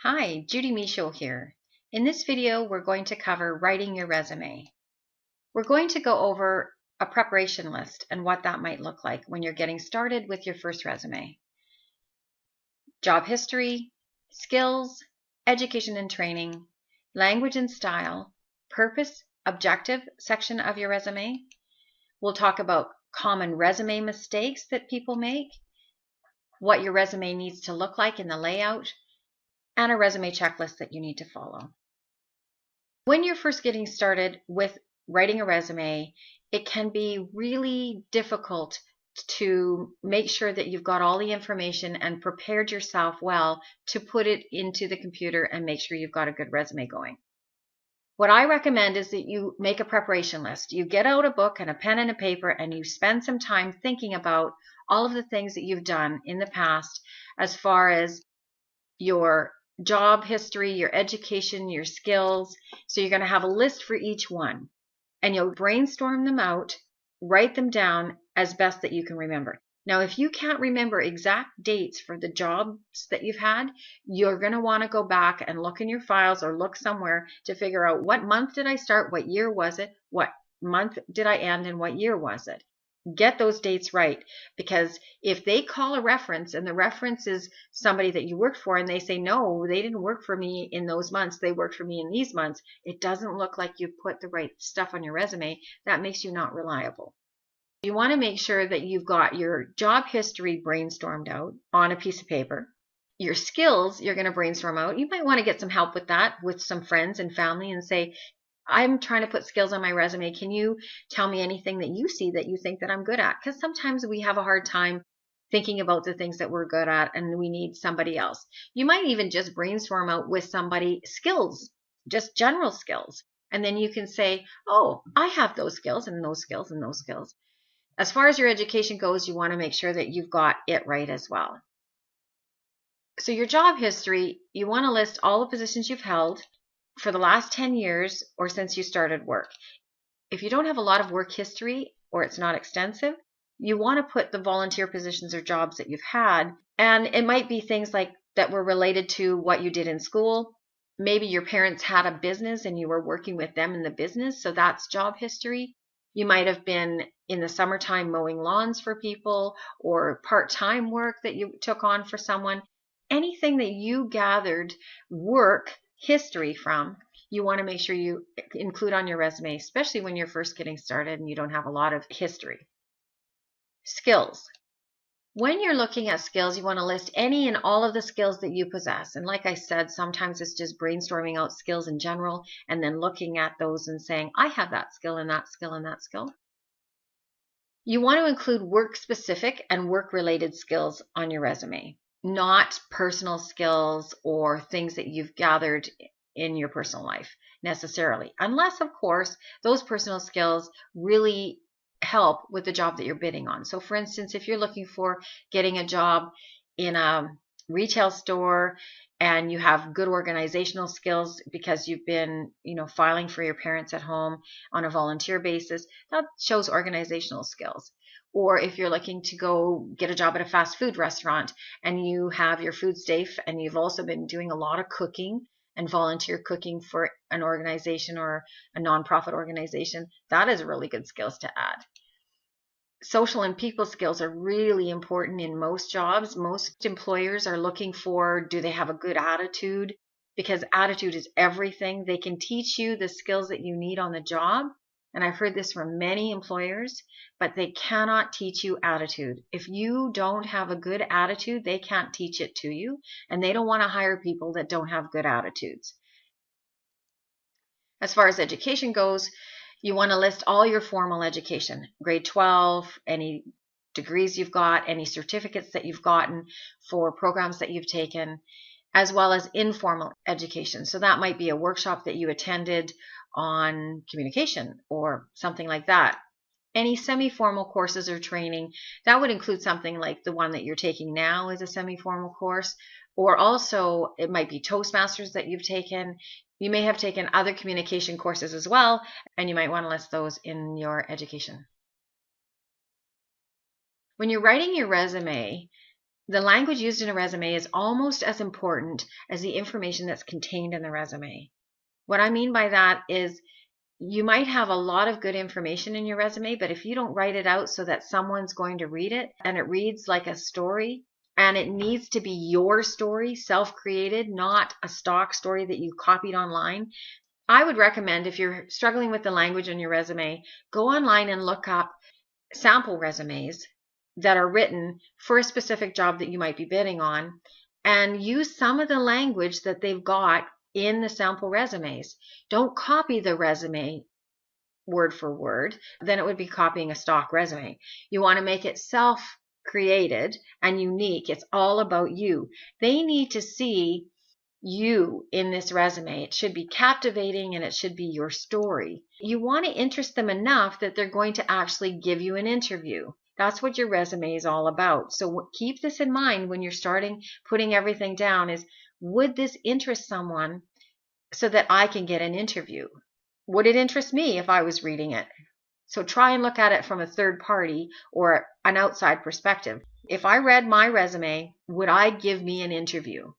Hi, Judy Michaud here. In this video, we're going to cover writing your resume. We're going to go over a preparation list and what that might look like when you're getting started with your first resume. Job history, skills, education and training, language and style, purpose, objective section of your resume. We'll talk about common resume mistakes that people make, what your resume needs to look like in the layout, and a resume checklist that you need to follow. When you're first getting started with writing a resume, it can be really difficult to make sure that you've got all the information and prepared yourself well to put it into the computer and make sure you've got a good resume going. What I recommend is that you make a preparation list. You get out a book and a pen and a paper and you spend some time thinking about all of the things that you've done in the past as far as your job history, your education, your skills. So you're going to have a list for each one and you'll brainstorm them out, write them down as best that you can remember. Now, if you can't remember exact dates for the jobs that you've had, you're going to want to go back and look in your files or look somewhere to figure out what month did I start, what year was it, what month did I end, and what year was it. Get those dates right, because if they call a reference and the reference is somebody that you worked for and they say, no, they didn't work for me in those months, they worked for me in these months, it doesn't look like you put the right stuff on your resume. That makes you not reliable. You want to make sure that you've got your job history brainstormed out on a piece of paper. Your skills you're going to brainstorm out. You might want to get some help with that with some friends and family and say, I'm trying to put skills on my resume. Can you tell me anything that you see that you think that I'm good at? Because sometimes we have a hard time thinking about the things that we're good at and we need somebody else. You might even just brainstorm out with somebody skills, just general skills. And then you can say, oh, I have those skills and those skills and those skills. As far as your education goes, you want to make sure that you've got it right as well. So your job history, you want to list all the positions you've held for the last 10 years or since you started work. If you don't have a lot of work history or it's not extensive, you want to put the volunteer positions or jobs that you've had. And it might be things like that were related to what you did in school. Maybe your parents had a business and you were working with them in the business, so that's job history. You might have been in the summertime mowing lawns for people or part-time work that you took on for someone. Anything that you gathered work history from, you want to make sure you include on your resume, especially when you're first getting started and you don't have a lot of history. Skills. When you're looking at skills, you want to list any and all of the skills that you possess. And like I said, sometimes it's just brainstorming out skills in general and then looking at those and saying, I have that skill and that skill and that skill. You want to include work-specific and work-related skills on your resume, not personal skills or things that you've gathered in your personal life necessarily, unless, of course, those personal skills really help with the job that you're bidding on. So for instance, if you're looking for getting a job in a retail store and you have good organizational skills because you've been, filing for your parents at home on a volunteer basis, that shows organizational skills. Or if you're looking to go get a job at a fast food restaurant and you have your food safe and you've also been doing a lot of cooking and volunteer cooking for an organization or a nonprofit organization, that is really good skills to add. Social and people skills are really important in most jobs. Most employers are looking for, do they have a good attitude? Because attitude is everything. They can teach you the skills that you need on the job. And I've heard this from many employers, but they cannot teach you attitude. If you don't have a good attitude, they can't teach it to you. And they don't want to hire people that don't have good attitudes. As far as education goes, you want to list all your formal education, grade 12, any degrees you've got, any certificates that you've gotten for programs that you've taken, as well as informal education. So that might be a workshop that you attended on communication or something like that. Any semi-formal courses or training, that would include something like the one that you're taking now is a semi-formal course, or also it might be Toastmasters that you've taken. You may have taken other communication courses as well, and you might want to list those in your education. When you're writing your resume, The language used in a resume is almost as important as the information that's contained in the resume. What I mean by that is you might have a lot of good information in your resume, but if you don't write it out so that someone's going to read it and it reads like a story, and it needs to be your story, self-created, not a stock story that you copied online, I would recommend, if you're struggling with the language on your resume, go online and look up sample resumes that are written for a specific job that you might be bidding on, and use some of the language that they've got in the sample resumes. Don't copy the resume word for word, then it would be copying a stock resume. You want to make it self-created and unique. It's all about you. They need to see you in this resume. It should be captivating and it should be your story. You want to interest them enough that they're going to actually give you an interview. That's what your resume is all about. So keep this in mind when you're starting putting everything down, is would this interest someone so that I can get an interview? Would it interest me if I was reading it? So try and look at it from a third party or an outside perspective. If I read my resume, would I give me an interview?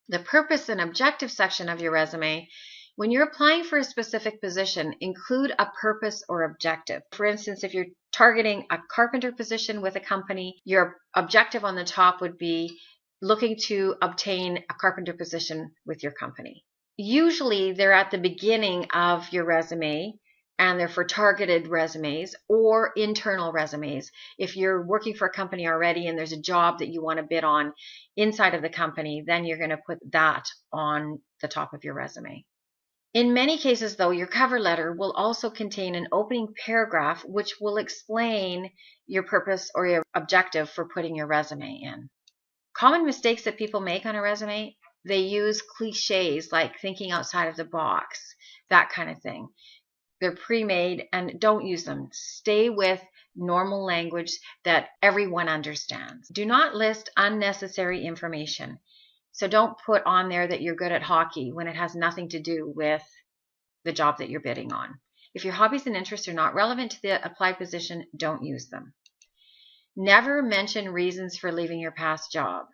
The purpose and objective section of your resume, when you're applying for a specific position, include a purpose or objective. For instance, if you're targeting a carpenter position with a company, your objective on the top would be looking to obtain a carpenter position with your company. Usually they're at the beginning of your resume, and they're for targeted resumes or internal resumes. If you're working for a company already and there's a job that you want to bid on inside of the company, then you're going to put that on the top of your resume. In many cases, though, your cover letter will also contain an opening paragraph which will explain your purpose or your objective for putting your resume in. Common mistakes that people make on a resume: they use cliches like thinking outside of the box, that kind of thing. They're pre-made, and don't use them. Stay with normal language that everyone understands. Do not list unnecessary information. So don't put on there that you're good at hockey when it has nothing to do with the job that you're bidding on. If your hobbies and interests are not relevant to the applied position, don't use them. Never mention reasons for leaving your past job.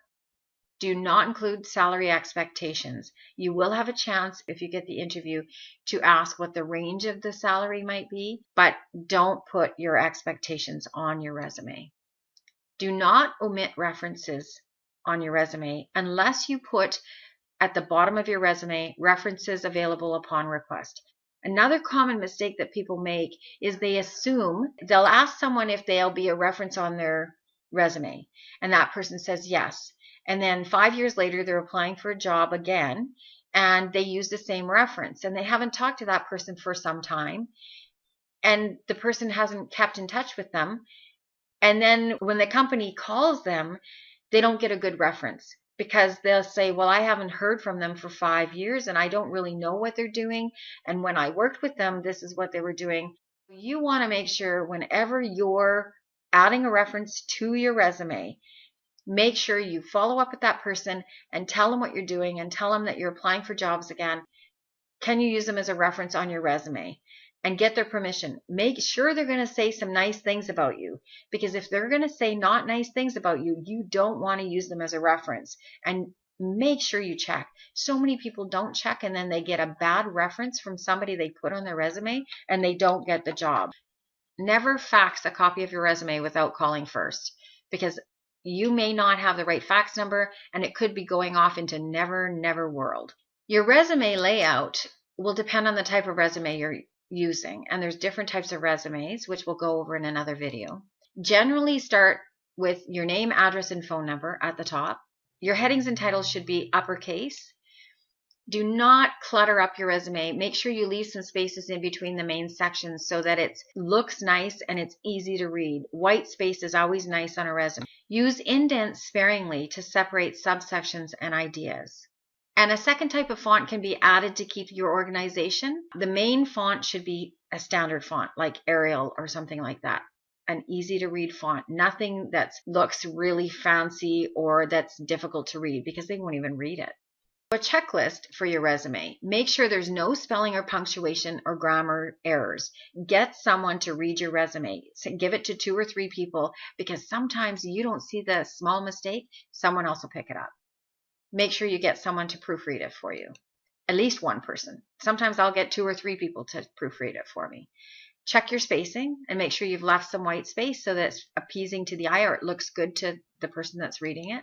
Do not include salary expectations. You will have a chance, if you get the interview, to ask what the range of the salary might be, but don't put your expectations on your resume. Do not omit references on your resume unless you put at the bottom of your resume references available upon request. Another common mistake that people make is they assume they'll ask someone if they'll be a reference on their resume, and that person says yes. And then 5 years later, they're applying for a job again, and they use the same reference, and they haven't talked to that person for some time, and the person hasn't kept in touch with them. And then when the company calls them, they don't get a good reference, because they'll say, well, I haven't heard from them for 5 years, and I don't really know what they're doing. And when I worked with them, this is what they were doing. You want to make sure whenever you're adding a reference to your resume, make sure you follow up with that person and tell them what you're doing and tell them that you're applying for jobs again. Can you use them as a reference on your resume? And get their permission. Make sure they're going to say some nice things about you, because if they're going to say not nice things about you, you don't want to use them as a reference. And make sure you check. So many people don't check, and then they get a bad reference from somebody they put on their resume and they don't get the job. Never fax a copy of your resume without calling first, because you may not have the right fax number and it could be going off into never world. Your resume layout will depend on the type of resume you're using, and there's different types of resumes, which we'll go over in another video. Generally start with your name, address, and phone number at the top. Your headings and titles should be uppercase. Do not clutter up your resume. Make sure you leave some spaces in between the main sections so that it looks nice and it's easy to read. White space is always nice on a resume. Use indents sparingly to separate subsections and ideas. And a second type of font can be added to keep your organization. The main font should be a standard font like Arial or something like that. An easy to read font. Nothing that looks really fancy or that's difficult to read, because they won't even read it. A checklist for your resume. Make sure there's no spelling or punctuation or grammar errors. Get someone to read your resume. Give it to 2 or 3 people, because sometimes you don't see the small mistake, someone else will pick it up. Make sure you get someone to proofread it for you. At least one person. Sometimes I'll get 2 or 3 people to proofread it for me. Check your spacing and make sure you've left some white space so that it's appeasing to the eye, or it looks good to the person that's reading it.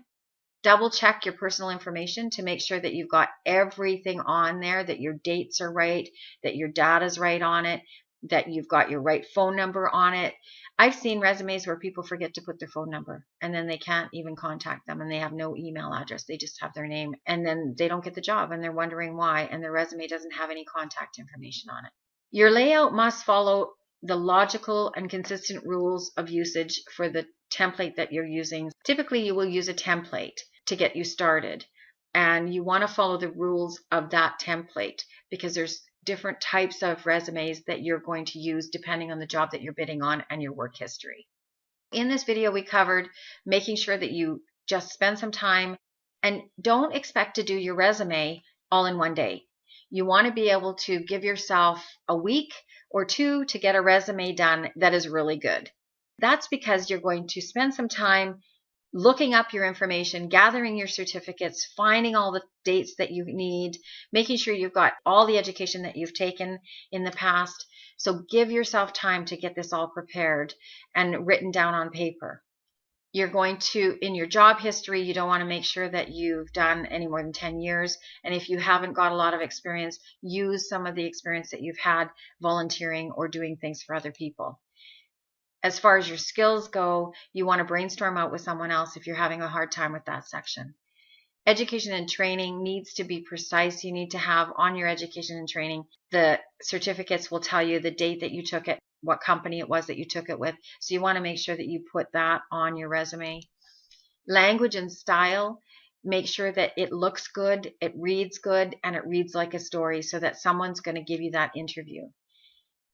Double check your personal information to make sure that you've got everything on there, that your dates are right, that your data's right on it, that you've got your right phone number on it. I've seen resumes where people forget to put their phone number, and then they can't even contact them, and they have no email address. They just have their name, and then they don't get the job, and they're wondering why, and their resume doesn't have any contact information on it. Your layout must follow the logical and consistent rules of usage for the template that you're using. Typically, you will use a template to get you started, and you want to follow the rules of that template, because there's different types of resumes that you're going to use depending on the job that you're bidding on and your work history. In this video, we covered making sure that you just spend some time, and don't expect to do your resume all in one day. You want to be able to give yourself a week or 2 to get a resume done that is really good. That's because you're going to spend some time looking up your information, gathering your certificates, finding all the dates that you need, making sure you've got all the education that you've taken in the past. So give yourself time to get this all prepared and written down on paper. You're going to, in your job history, you don't want to make sure that you've done any more than 10 years. And if you haven't got a lot of experience, use some of the experience that you've had volunteering or doing things for other people. As far as your skills go, you want to brainstorm out with someone else if you're having a hard time with that section. Education and training needs to be precise. You need to have on your education and training, the certificates will tell you the date that you took it, what company it was that you took it with. So you want to make sure that you put that on your resume. Language and style, make sure that it looks good, it reads good, and it reads like a story so that someone's going to give you that interview.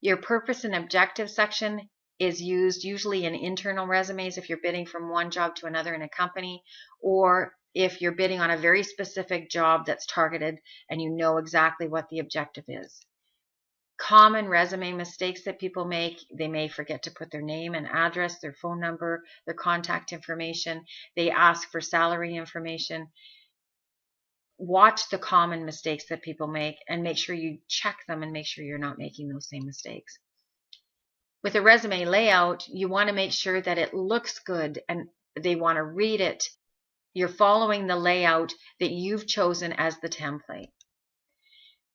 Your purpose and objective section is used usually in internal resumes if you're bidding from one job to another in a company, or if you're bidding on a very specific job that's targeted and you know exactly what the objective is. Common resume mistakes that people make: they may forget to put their name and address, their phone number, their contact information. They ask for salary information. Watch the common mistakes that people make and make sure you check them and make sure you're not making those same mistakes. With a resume layout, you want to make sure that it looks good and they want to read it. You're following the layout that you've chosen as the template.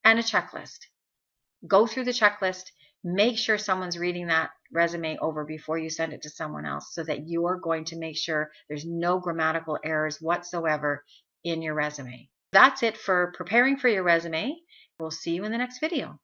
And a checklist. Go through the checklist. Make sure someone's reading that resume over before you send it to someone else, so that you are going to make sure there's no grammatical errors whatsoever in your resume. That's it for preparing for your resume. We'll see you in the next video.